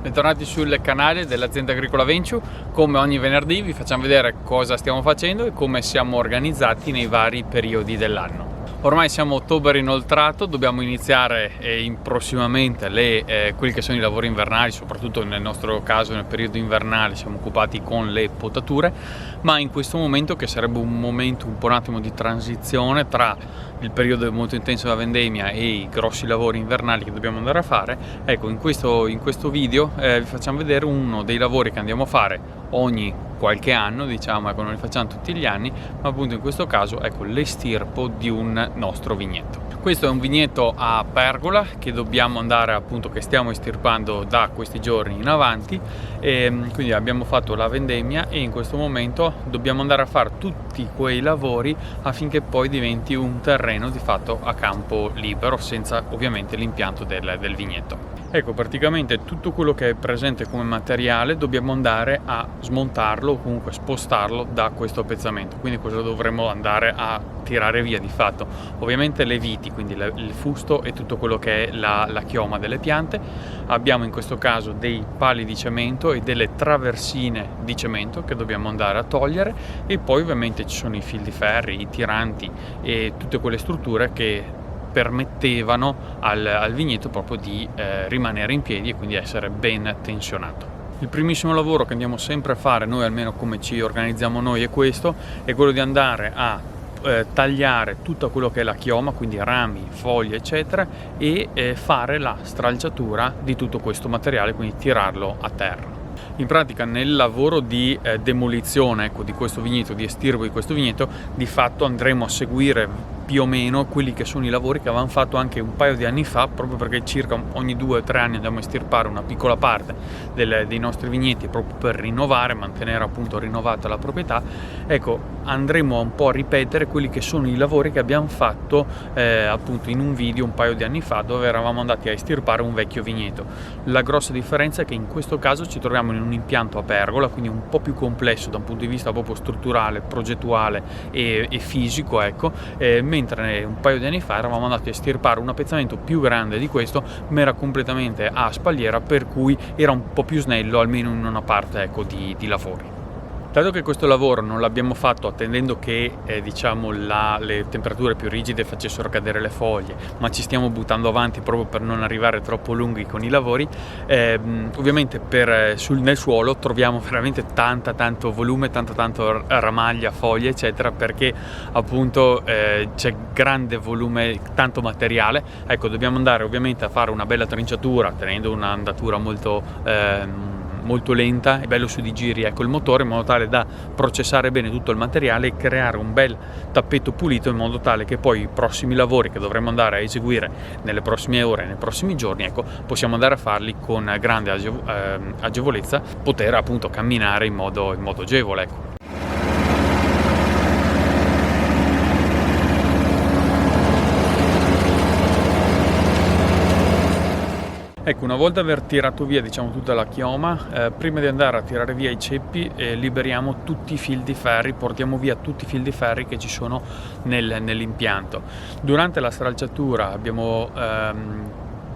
Bentornati sul canale dell'azienda agricola Venture. Come ogni venerdì vi facciamo vedere cosa stiamo facendo e come siamo organizzati nei vari periodi dell'anno. Ormai siamo a ottobre inoltrato, dobbiamo iniziare prossimamente quelli che sono i lavori invernali, soprattutto nel nostro caso nel periodo invernale siamo occupati con le potature, ma in questo momento, che sarebbe un momento un attimo di transizione tra il periodo molto intenso della vendemmia e i grossi lavori invernali che dobbiamo andare a fare, ecco, in questo video vi facciamo vedere uno dei lavori che andiamo a fare ogni qualche anno, diciamo, ecco, non li facciamo tutti gli anni, ma appunto in questo caso, ecco, l'estirpo di un nostro vigneto. Questo è un vigneto a pergola che dobbiamo andare, appunto, che stiamo estirpando da questi giorni in avanti, e quindi abbiamo fatto la vendemmia e in questo momento dobbiamo andare a fare tutti quei lavori affinché poi diventi un terreno di fatto a campo libero, senza ovviamente l'impianto del vigneto. Ecco, praticamente tutto quello che è presente come materiale dobbiamo andare a smontarlo o comunque spostarlo da questo pezzamento, quindi cosa dovremo andare a tirare via di fatto? Ovviamente le viti, quindi il fusto e tutto quello che è la chioma delle piante. Abbiamo in questo caso dei pali di cemento e delle traversine di cemento che dobbiamo andare a togliere, e poi ovviamente ci sono i fil di ferri, i tiranti e tutte quelle strutture che permettevano al vigneto proprio di rimanere in piedi e quindi essere ben tensionato. Il primissimo lavoro che andiamo sempre a fare noi, almeno come ci organizziamo noi, è questo, è quello di andare a tagliare tutto quello che è la chioma, quindi rami, foglie eccetera, e fare la stralciatura di tutto questo materiale, quindi tirarlo a terra. In pratica nel lavoro di demolizione, ecco, di questo vigneto, di estirpo di questo vigneto, di fatto andremo a seguire più o meno quelli che sono i lavori che avevamo fatto anche un paio di anni fa, proprio perché circa ogni 2 o 3 anni andiamo a estirpare una piccola parte dei nostri vigneti proprio per rinnovare, mantenere appunto rinnovata la proprietà. Ecco, andremo un po' a ripetere quelli che sono i lavori che abbiamo fatto appunto in un video un paio di anni fa, dove eravamo andati a estirpare un vecchio vigneto. La grossa differenza è che in questo caso ci troviamo in un impianto a pergola, quindi un po' più complesso da un punto di vista proprio strutturale, progettuale e fisico, ecco, mentre un paio di anni fa eravamo andati a estirpare un appezzamento più grande di questo, ma era completamente a spalliera, per cui era un po' più snello, almeno in una parte, ecco, di lavori. Dato che questo lavoro non l'abbiamo fatto attendendo che diciamo le temperature più rigide facessero cadere le foglie, ma ci stiamo buttando avanti proprio per non arrivare troppo lunghi con i lavori, ovviamente nel suolo troviamo veramente tanto volume, tanto ramaglia, foglie eccetera, perché appunto c'è grande volume, tanto materiale. Ecco, dobbiamo andare ovviamente a fare una bella trinciatura tenendo un'andatura molto lenta e bello su di giri, ecco, il motore, in modo tale da processare bene tutto il materiale e creare un bel tappeto pulito, in modo tale che poi i prossimi lavori che dovremo andare a eseguire nelle prossime ore, nei prossimi giorni, ecco, possiamo andare a farli con grande agevolezza, poter appunto camminare in modo agevole, ecco. Ecco, una volta aver tirato via, diciamo, tutta la chioma, prima di andare a tirare via i ceppi, liberiamo tutti i fil di ferri, portiamo via tutti i fil di ferri che ci sono nell'impianto. Durante la stralciatura abbiamo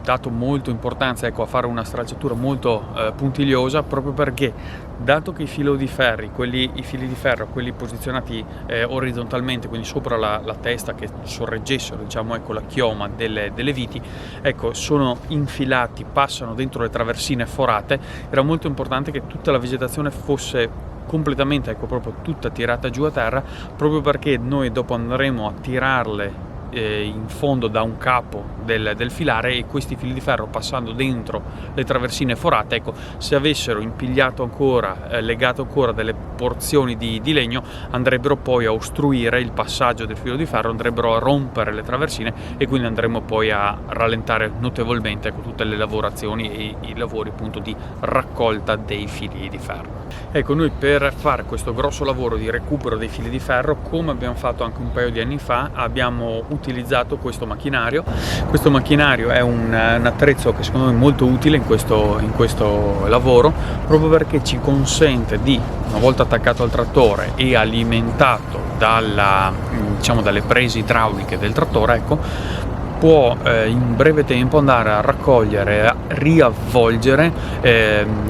dato molta importanza, ecco, a fare una stralciatura molto puntigliosa, proprio perché, dato che i fili di ferro, quelli posizionati orizzontalmente, quindi sopra la testa, che sorreggessero, diciamo, ecco, la chioma delle viti, ecco, sono infilati, passano dentro le traversine forate. Era molto importante che tutta la vegetazione fosse completamente, ecco, proprio tutta tirata giù a terra, proprio perché noi dopo andremo a tirarle in fondo da un capo del filare, e questi fili di ferro, passando dentro le traversine forate, ecco, se avessero impigliato ancora, legato ancora delle porzioni di legno, andrebbero poi a ostruire il passaggio del filo di ferro, andrebbero a rompere le traversine, e quindi andremo poi a rallentare notevolmente, ecco, tutte le lavorazioni e i lavori appunto di raccolta dei fili di ferro. Ecco, noi per fare questo grosso lavoro di recupero dei fili di ferro, come abbiamo fatto anche un paio di anni fa, abbiamo utilizzato questo macchinario. Questo macchinario è un attrezzo che secondo me è molto utile in questo lavoro, proprio perché ci consente di, una volta attaccato al trattore e alimentato dalle prese idrauliche del trattore, ecco, può in breve tempo andare a raccogliere, a riavvolgere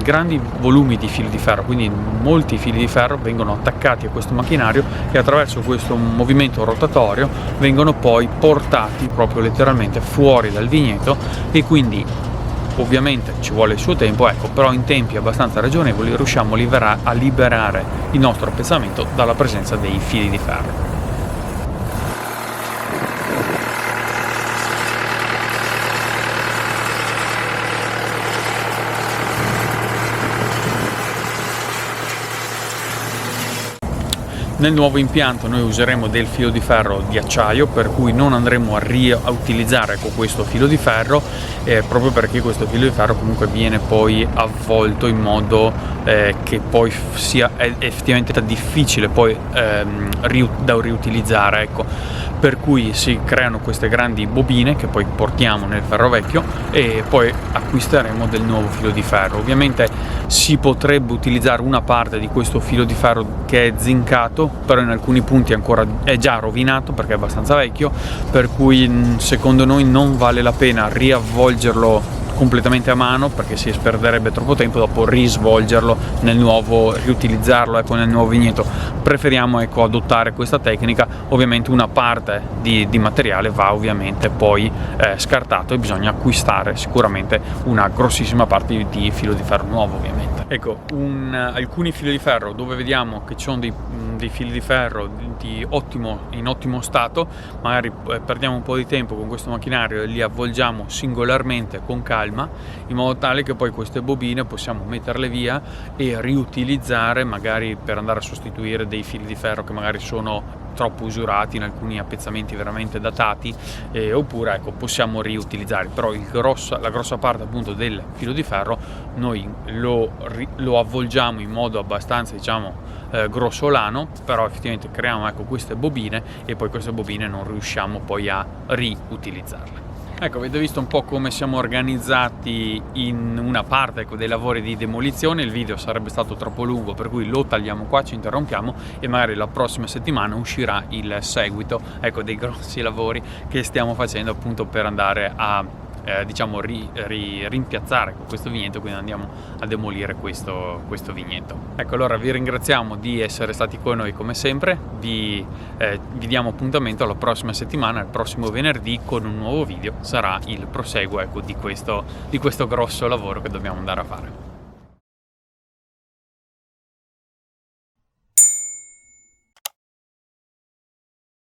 grandi volumi di fili di ferro, quindi molti fili di ferro vengono attaccati a questo macchinario e attraverso questo movimento rotatorio vengono poi portati proprio letteralmente fuori dal vigneto, e quindi ovviamente ci vuole il suo tempo, ecco, però in tempi abbastanza ragionevoli riusciamo a liberare il nostro pesamento dalla presenza dei fili di ferro. Nel nuovo impianto noi useremo del filo di ferro di acciaio, per cui non andremo a riutilizzare questo filo di ferro, proprio perché questo filo di ferro comunque viene poi avvolto in modo che poi sia effettivamente difficile poi da riutilizzare, ecco. Per cui si creano queste grandi bobine che poi portiamo nel ferro vecchio e poi acquisteremo del nuovo filo di ferro. Ovviamente si potrebbe utilizzare una parte di questo filo di ferro che è zincato, però in alcuni punti ancora è già rovinato perché è abbastanza vecchio, per cui secondo noi non vale la pena riavvolgerlo completamente a mano, perché si perderebbe troppo tempo, dopo risvolgerlo nel nuovo, riutilizzarlo, ecco, nel nuovo vigneto. Preferiamo, ecco, adottare questa tecnica. Ovviamente una parte di materiale va ovviamente poi scartato e bisogna acquistare sicuramente una grossissima parte di filo di ferro nuovo, ovviamente. Ecco, alcuni fili di ferro dove vediamo che ci sono dei fili di ferro in ottimo stato, magari perdiamo un po' di tempo con questo macchinario e li avvolgiamo singolarmente con calma, in modo tale che poi queste bobine possiamo metterle via e riutilizzare, magari per andare a sostituire dei fili di ferro che magari sono troppo usurati, in alcuni appezzamenti veramente datati, oppure, ecco, possiamo riutilizzare. Però la grossa parte appunto del filo di ferro noi lo avvolgiamo in modo abbastanza, diciamo, grossolano, però effettivamente creiamo, ecco, queste bobine e poi queste bobine non riusciamo poi a riutilizzarle. Ecco, avete visto un po' come siamo organizzati in una parte, ecco, dei lavori di demolizione. Il video sarebbe stato troppo lungo, per cui lo tagliamo qua, ci interrompiamo e magari la prossima settimana uscirà il seguito, ecco, dei grossi lavori che stiamo facendo appunto per andare a diciamo rimpiazzare questo vigneto, quindi andiamo a demolire questo vigneto. Ecco, allora vi ringraziamo di essere stati con noi come sempre, vi diamo appuntamento alla prossima settimana, il prossimo venerdì, con un nuovo video. Sarà il proseguo, ecco, di questo grosso lavoro che dobbiamo andare a fare.